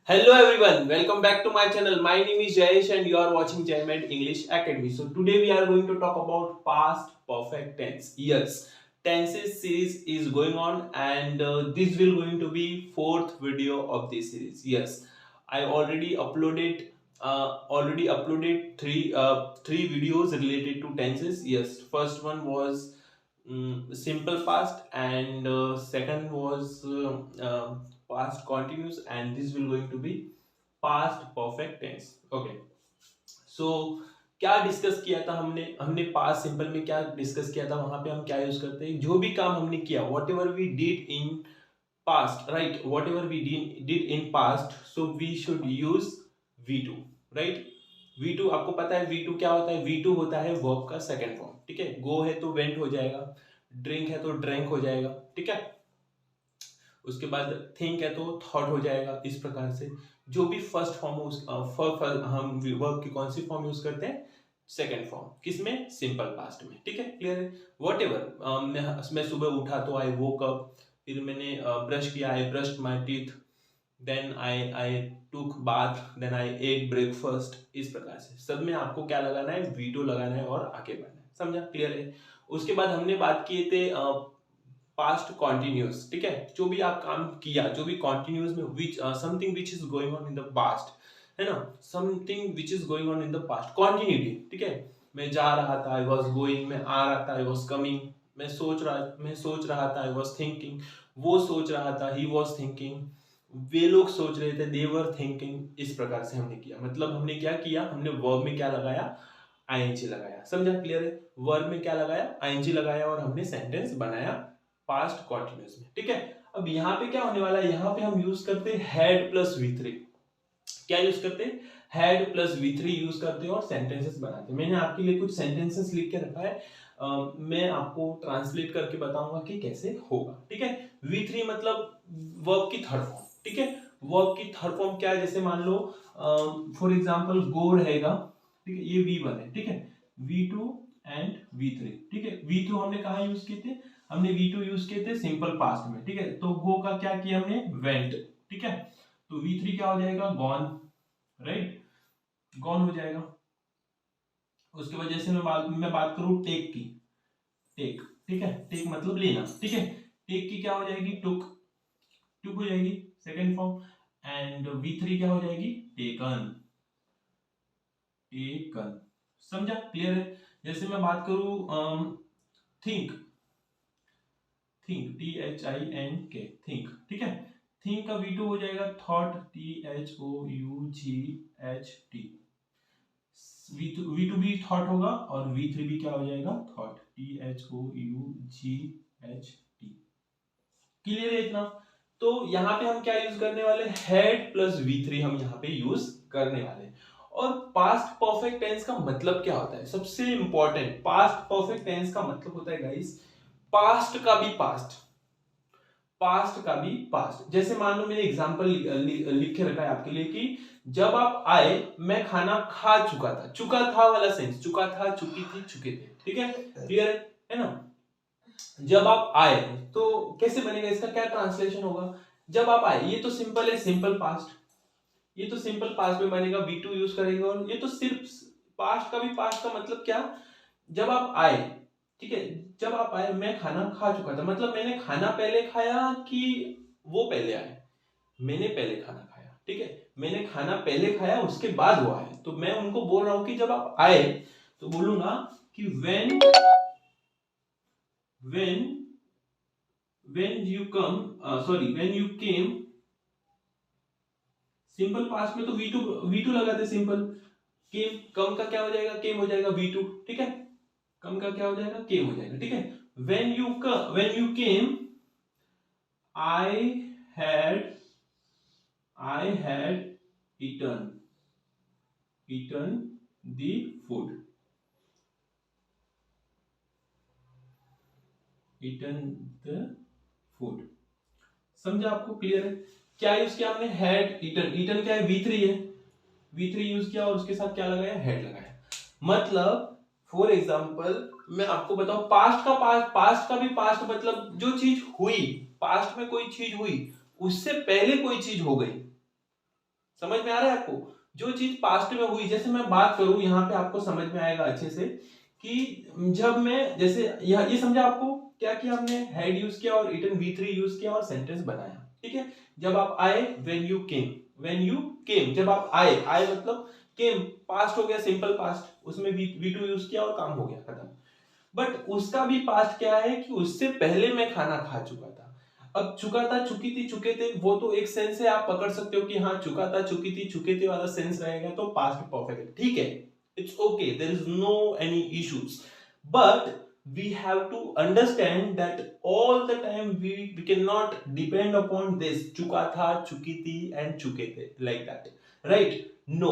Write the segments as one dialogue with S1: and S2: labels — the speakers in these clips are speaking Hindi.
S1: Hello everyone, welcome back to my channel. My name is Jayesh and you are watching Jaymed English Academy. So today we are going to talk about past perfect tense. Yes, tenses series is going on and this will going to be fourth video of this series. Yes, I already uploaded three videos related to tenses. Yes, first one was simple past and second was past continuous and this will going to be past perfect tense. Okay, so क्या डिस्कस किया था हमने पास्ट सिंपल में क्या डिस्कस किया था, वहां पे हम क्या यूज करते हैं, जो भी काम हमने किया whatever we did in past, right, whatever we did in past, so we should use V2, right. V2 आपको पता है V2 क्या होता है, V2 होता है वर्ब का सेकंड फॉर्म, ठीक है। गो है तो वेंट हो जाएगा, ड्रिंक है तो ड्रैंक हो जाएगा, ठीक है। उसके बाद थिंक है तो थॉट हो जाएगा। इस प्रकार से जो भी फर्स्ट फॉर्म हम वर्ब की कौन सी फॉर्म यूज करते हैं, सेकंड फॉर्म, किसमें, सिंपल पास्ट में, ठीक है, क्लियर है। वॉट एवर मैं सुबह उठा तो आई वोक अप, फिर मैंने ब्रश किया, I brushed my teeth, then I took bath, then I ate breakfast. इस प्रकार से सब में आपको क्या लगाना है, V2 लगाना है और आगे बढ़ना है, समझा, क्लियर है। उसके बाद हमने बात किए थे पास्ट कॉन्टिन्यूस, ठीक है, जो भी आप काम किया, जो भी कॉन्टिन्यूस में which something which is going on in the past, है ना, something which is going on in the past, continuity, ठीक है। मैं जा रहा था, आई वॉज गोइंग, मैं आ रहा था, आई वॉज कमिंग, मैं सोच रहा था, आई वॉज थिंकिंग, वो सोच रहा था, ही वॉज थिंकिंग, वे लोग सोच रहे थे, दे वर थिंकिंग। इस प्रकार से हमने किया, मतलब हमने क्या किया, हमने वर्ब में क्या लगाया, आईएनजी लगाया, समझा, क्लियर है। वर्ब में क्या लगाया, आईएनजी लगाया और हमने सेंटेंस बनाया पास्ट कॉन्टिन्यूस में, ठीक है। अब यहाँ पे क्या होने वाला है, यहाँ पे हम यूज करते हैं हैड प्लस V3। क्या यूज करते हैं, हैड प्लस V3 यूज करते हैं और सेंटेंसेस बनाते हैं। मैंने आपके लिए कुछ सेंटेंसेस लिख के रखा है, मैं आपको ट्रांसलेट करके बताऊंगा कि कैसे होगा, ठीक है। V3 मतलब वर्ब की थर्ड फॉर्म, ठीक है। वर्ब की थर्ड फॉर्म क्या है, जैसे मान लो फॉर एग्जांपल गो रहेगा, ठीक है, ये V1 है, ठीक है, V2 एंड V3, ठीक है। V2 हमने कहा यूज किए थे, हमने V2 यूज किए थे सिंपल पास्ट में, ठीक है। तो गो का क्या किया हमने, वेंट, ठीक है। तो V3 क्या हो जाएगा, गॉन, राइट, गॉन हो जाएगा। उसके वजह से मैं बात करूं टेक की, टेक, ठीक है, टेक मतलब लेना, ठीक है। टेक की क्या हो जाएगी, टुक, टुक हो जाएगी सेकंड फॉर्म, एंड V3 क्या हो जाएगी, टेकन, टेकन, समझा, क्लियर है। जैसे मैं बात करूं थिंक, थिंक, THINK, थिंक, ठीक है। थिंक का V2 हो जाएगा थॉट, THOUGHT। V2 भी थॉट होगा और V3 भी क्या हो जाएगा, थॉट, THOUGHT। क्लियर है इतना। तो यहाँ पे हम क्या यूज करने वाले, हैड प्लस V3 हम यहाँ पे यूज करने वाले हैं। और पास्ट परफेक्ट टेंस का मतलब क्या होता है, सबसे इंपॉर्टेंट, पास्ट परफेक्ट टेंस का मतलब होता है गाइस, पास्ट का भी पास्ट, पास्ट का भी पास्ट। जैसे मान लो मैंने एग्जांपल लिख के रखा है आपके लिए कि जब आप आए मैं खाना खा चुका था, चुका था वाला सेंस, चुका था, चुकी थी, चुके थे, ठीक है, क्लियर है ना। जब आप आए तो कैसे बनेगा, इसका क्या ट्रांसलेशन होगा, जब आप आए, ये तो सिंपल है, सिंपल पास्ट, ये तो सिंपल पास्ट में बनेगा, V2 यूज करेंगे। और ये तो सिर्फ पास्ट का भी पास्ट का मतलब क्या, जब आप आए, ठीक है, जब आप आए मैं खाना खा चुका था, मतलब मैंने खाना पहले खाया कि वो पहले आए, मैंने पहले खाना खाया, ठीक है, मैंने खाना पहले खाया उसके बाद वो आए। तो मैं उनको बोल रहा हूं कि जब आप आए तो बोलूंगा कि when you come, when you came। Simple past में तो V2 लगाते सिंपल, केम, कम का क्या हो जाएगा, केम हो जाएगा V2, ठीक है, कम का क्या हो जाएगा, केम हो जाएगा, ठीक है। when you came I had eaten the food, समझा आपको, क्लियर है। क्या यूज किया हमने, हैड ईटन, ईटन क्या है, V3 है, V3 यूज किया और उसके साथ क्या लगाया, हैड लगाया। मतलब फॉर एग्जाम्पल मैं आपको बताऊं, पास्ट का भी पास्ट मतलब जो चीज हुई, पास्ट में कोई चीज हुई, उससे पहले कोई चीज हो गई, समझ में आ रहा है आपको? जो चीज पास्ट में हुई, जैसे मैं बात करूं यहाँ पे आपको समझ में आएगा अच्छे से कि जब मैं जैसे ये समझा आपको क्या किया हमने, हैड यूज किया और इटन V3 यूज किया और सेंटेंस बनाया, ठीक है। जब आप आए, when you came, when you केम, जब आप आए, आए मतलब केम पास्ट हो गया, सिंपल पास्ट, उसमें V2 यूज किया और काम हो गया, खत्म। बट उसका भी पास्ट क्या है कि उससे पहले मैं खाना खा चुका था। अब चुका था, चुकी थी, चुके थे, वो तो एक सेंस है, आप पकड़ सकते हो कि हाँ चुका था, चुकी थी, चुके थे वाला सेंस रहेगा तो पास्ट परफेक्ट है, ठीक है, it's okay, there is no any issues. But we have to understand that all the time we cannot depend upon this चुका था, चुकी थी and चुके थे like that, right? No,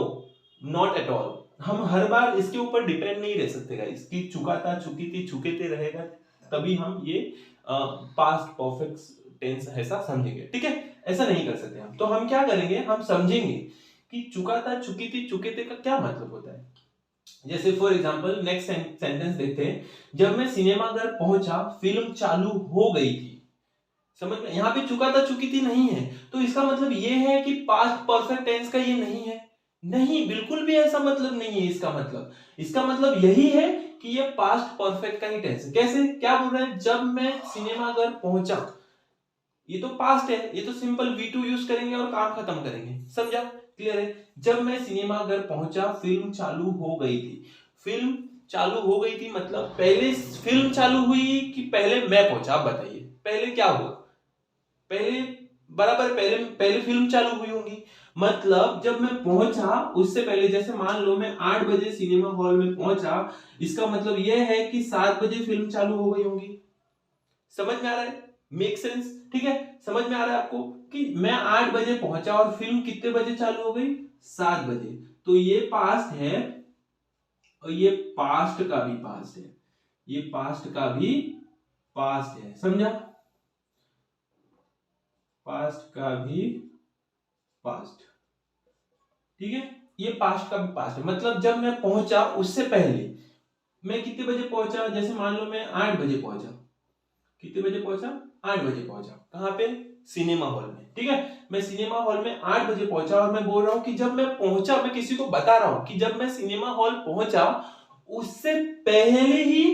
S1: not at all। हम हर बार इसके ऊपर डिपेंड नहीं रह सकते गाइस कि चुका था, चुकी थी, चुके थे रहेगा, तभी हम ये पास्ट परफेक्ट टेंस ऐसा समझेंगे, ठीक है। ऐसा नहीं कर सकते हम, तो हम क्या करेंगे, हम समझेंगे कि चुका था, चुकी थी, चुके थे का क्या मतलब होता है। जैसे फॉर एग्जांपल नेक्स्ट सेंटेंस देखते हैं, जब मैं सिनेमा घर पहुंचा फिल्म चालू हो गई थी। समझ में, यहाँ पे चुका था, चुकी थी नहीं है, तो इसका मतलब ये है कि पास्ट परफेक्ट टेंस का ये नहीं है, नहीं, बिल्कुल भी ऐसा मतलब नहीं है। इसका मतलब यही है कि ये पास्ट परफेक्ट का ही टेंस है। कैसे, क्या बोल रहा है, जब मैं सिनेमा घर पहुंचा, ये तो पास्ट है, ये तो सिंपल V2 यूज करेंगे और काम खत्म करेंगे, समझा, क्लियर है। जब मैं सिनेमा घर पहुंचा फिल्म चालू हो गई थी, फिल्म चालू हो गई थी मतलब पहले फिल्म चालू हुई कि पहले मैं पहुंचा, आप बताइए पहले क्या हुआ, पहले बराबर पहले पहले फिल्म चालू हुई होगी, मतलब जब मैं पहुंचा उससे पहले, जैसे मान लो मैं 8 बजे सिनेमा हॉल में पहुंचा, इसका मतलब यह है कि 7 बजे फिल्म चालू हो गई होगी। समझ में आ रहा है, मेक सेंस, ठीक है। समझ में आ रहा है आपको कि मैं 8 बजे पहुंचा और फिल्म कितने बजे चालू हो गई, 7 बजे, तो ये पास्ट है और ये पास्ट का भी पास्ट है, ये पास्ट का भी पास्ट है, समझा, पास्ट का भी पास्ट, ठीक है। ये पास्ट का भी पास्ट है, मतलब जब मैं पहुंचा उससे पहले मैं कितने बजे पहुंचा, जैसे मान लो मैं 8 बजे पहुंचा, कितने बजे पहुंचा, 8 बजे पहुंचा, कहां पे, सिनेमा हॉल में, ठीक है। मैं सिनेमा हॉल में 8 बजे पहुंचा और मैं बोल रहा हूं कि जब मैं पहुंचा, मैं किसी को बता रहा हूं कि जब मैं सिनेमा हॉल पहुंचा उससे पहले ही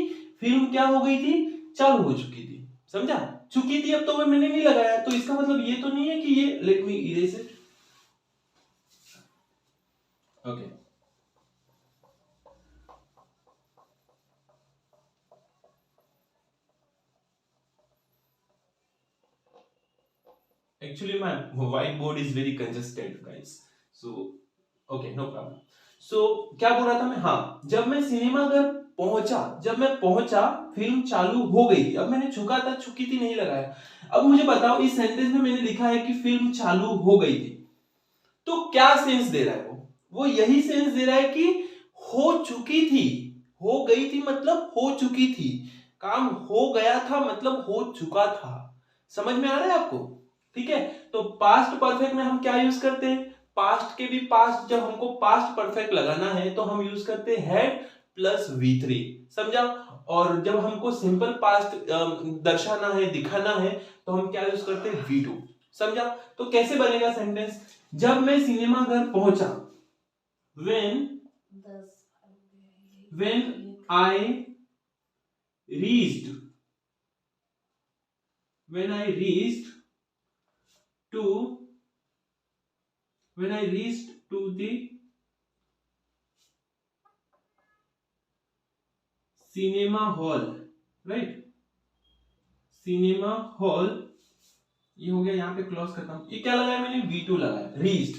S1: फिल्म क्या हो गई थी, चालू हो चुकी थी, समझा, चुकी थी, अब तो मैंने नहीं लगाया, तो इसका मतलब ये तो नहीं है कि ये, let me erase it, okay. Actually, my whiteboard is very congested, guys. So, okay, no problem. So, क्या बोल रहा था मैं, हाँ, जब मैं सिनेमा घर पहुंचा, जब मैं पहुंचा फिल्म चालू हो गई थी, अब मैंने चुका था, चुकी थी नहीं लगाया। अब मुझे बताओ, इस सेंटेंस में मैंने लिखा है कि फिल्म चालू हो गई थी, तो क्या सेंस दे रहा है वो यही सेंस दे रहा है कि हो चुकी थी, हो गई थी मतलब हो चुकी थी, काम हो गया था मतलब हो चुका था। समझ में आ रहा है आपको, ठीक है। तो पास्ट परफेक्ट में हम क्या यूज करते हैं, पास्ट के भी पास्ट, जब हमको पास्ट परफेक्ट लगाना है तो हम यूज करते हैं हैड प्लस V3, समझा। और जब हमको सिंपल पास्ट दर्शाना है, दिखाना है, तो हम क्या यूज करते हैं, V2, समझा। तो कैसे बनेगा सेंटेंस, जब मैं सिनेमा घर पहुंचा, when I reached, when I reached to the cinema hall, right, cinema hall, ये हो गया यहाँ पे क्लोज खत्म। ये क्या लगाया मैंने, V2 लगाया, रीच्ड।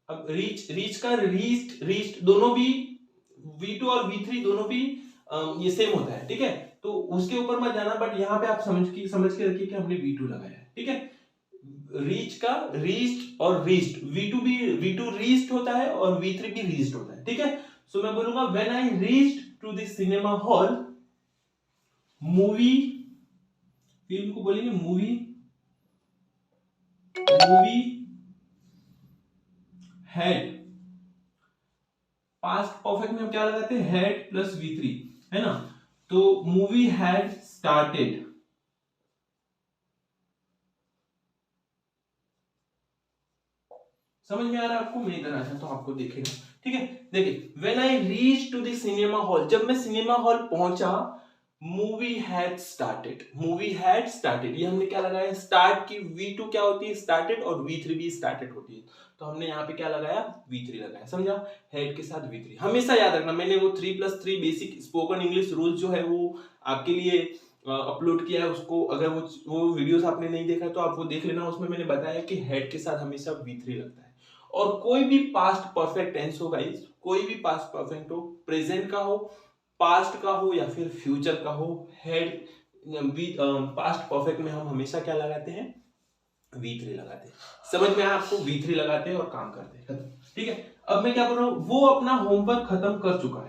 S1: अब रीच का रीच्ड दोनों भी V2 और V3 दोनों भी ये सेम होता है, ठीक है। तो उसके ऊपर मत जाना, बट यहाँ पे आप समझ के रखिए कि हमने V2 लगाया है, ठीक है। रीच का रीच्ड और रीच्ड, V2 रीच्ड होता है और V3 भी रीच्ड होता है, ठीक है। सो मैं बोलूंगा when I reached to the cinema hall, movie, film को बोलेंगे मूवी हैड, पास्ट परफेक्ट में हम क्या लगाते हैं, हैड प्लस V3, है ना। तो मूवी हैड स्टार्टेड, समझ में आ रहा है आपको? मैं इधर आ जाता हूं आपको देखेगा, ठीक है। देखिए, when I reach to the cinema hall, जब मैं सिनेमा हॉल पहुंचा, movie had started, movie had started, ये हमने क्या लगाया, स्टार्ट की V2 क्या होती है, स्टार्टेड, और V3 भी स्टार्टेड होती है, तो हमने यहाँ पे क्या लगाया, V3 लगाया, समझा। हेड के साथ V3 हमेशा याद रखना, मैंने वो 3+3 बेसिक स्पोकन इंग्लिश रूल जो है वो आपके लिए अपलोड किया है, उसको अगर वो वीडियोस आपने नहीं देखा तो आप वो देख लेना, उसमें मैंने बताया कि हेड के साथ हमेशा V3 लगता है। और कोई भी पास्ट परफेक्ट टेंस हो गाइस, कोई भी पास्ट परफेक्ट हो, प्रेजेंट का हो, पास्ट का हो, या फिर फ्यूचर का हो, हेड पास्ट परफेक्ट में हम हमेशा क्या लगाते हैं, V3 लगाते हैं। समझ में आया आपको? V3 लगाते हैं और काम करते हैं, ठीक है। अब मैं क्या बोल रहा हूं, वो अपना होमवर्क खत्म कर चुका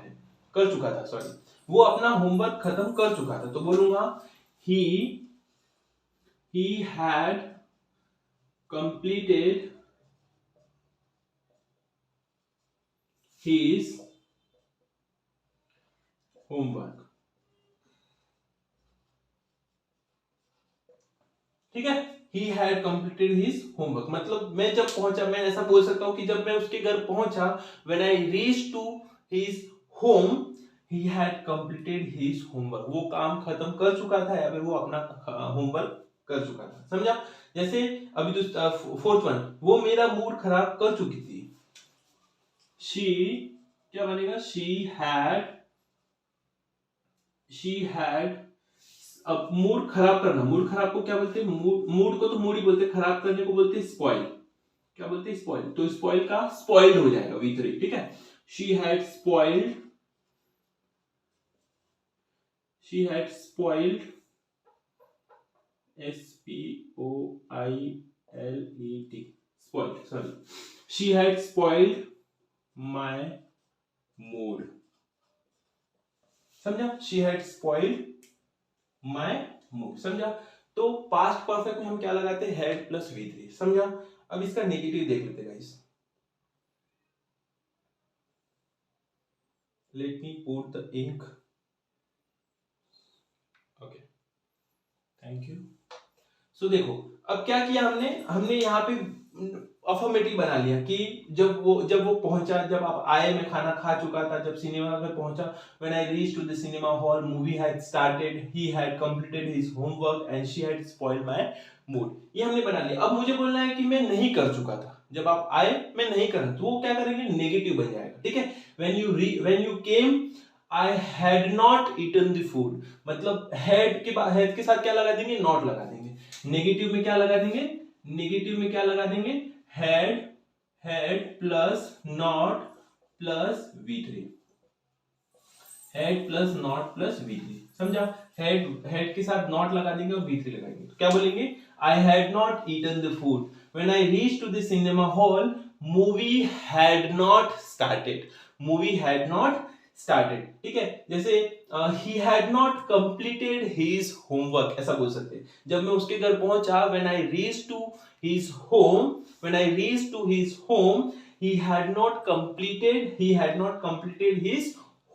S1: था, सॉरी, वो अपना होमवर्क खत्म कर चुका था, तो बोलूंगा he had completed his homework, ठीक है। he had completed his homework मतलब मैं जब पहुंचा, मैं ऐसा बोल सकता हूं कि जब मैं उसके घर पहुंचा, when I reached to his home, he had completed his homework, वो काम खत्म कर चुका था या फिर वो अपना होमवर्क कर चुका था, समझा। जैसे अभी तो फोर्थ वन, वो मेरा मूड खराब कर चुकी थी, she क्या बनेगा, she had, अब मूड खराब करना, मूड खराब को क्या बोलते हैं, मूड को तो मूड ही बोलते हैं, खराब करने को बोलते हैं स्पॉइल, क्या बोलते हैं, स्पॉइल, तो स्पॉइल का स्पॉइल्ड हो जाएगा V3, ठीक है। she had spoiled spoiled, sorry, she had spoiled my mood, समझा, she had spoiled my mood, समझा। तो पास्ट परफेक्ट में हम क्या लगाते हैं, हैड प्लस V3, समझा। अब इसका नेगेटिव देख लेते हैं guys, let me put the ink, okay, thank you. So देखो, अब क्या किया हमने यहाँ पे अफर्मेटिव बना लिया कि जब वो पहुंचा, जब आप आए, मैं खाना खा चुका था, जब सिनेमा में पहुंचा, when I reach to the cinema hall, movie had started, he had completed his homework and she had spoiled my mood, ये हमने बना लिया। अब मुझे बोलना है कि मैं नहीं कर चुका था, जब आप आए मैं नहीं कर, तो वो क्या करेंगे, नेगेटिव बन जाएगा, ठीक है। When you came, I had not eaten the food, मतलब हैड के साथ क्या लगा देंगे, नॉट लगा देंगे। नेगेटिव में क्या लगा देंगे, नेगेटिव में क्या लगा देंगे, had plus not plus V3, had plus not plus V3, समझा। हैड के साथ नॉट लगा देंगे और V3 लगाएंगे, तो क्या बोलेंगे, I had not eaten the food, when I reach to the cinema hall, movie had not started, movie had not started, ठीक है। जैसे he had not completed his homework, ऐसा बोल सकते हैं। जब मैं उसके घर पहुंचा, when I reach to his home, he had not completed his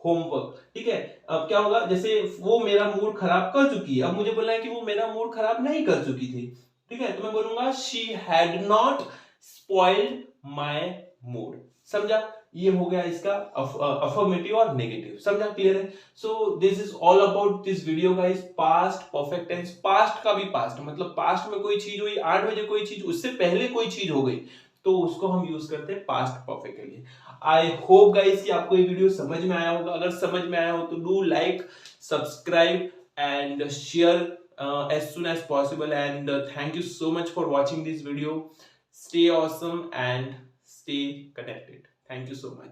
S1: homework, ठीक है। अब क्या होगा, जैसे वो मेरा मूड खराब कर चुकी है, अब मुझे बोलना है कि वो मेरा मूड खराब नहीं कर चुकी थी, ठीक है, तो मैं बोलूंगा she had not spoiled my mood, समझा। ये हो गया इसका अफर्मेटिव और नेगेटिव, समझा, क्लियर है। So this is all about this video guys, past perfect tense, past का भी पास्ट मतलब पास्ट में कोई चीज हुई, 8 बजे कोई चीज, उससे पहले कोई चीज हो गई, तो उसको हम यूज करते हैं पास्ट परफेक्ट के लिए। आई होप गाइस कि आपको ये वीडियो समझ में आया होगा, अगर समझ में आया हो तो do like, subscribe and share as soon as possible, and thank you so much for watching this video. Stay awesome and stay connected. Thank you so much.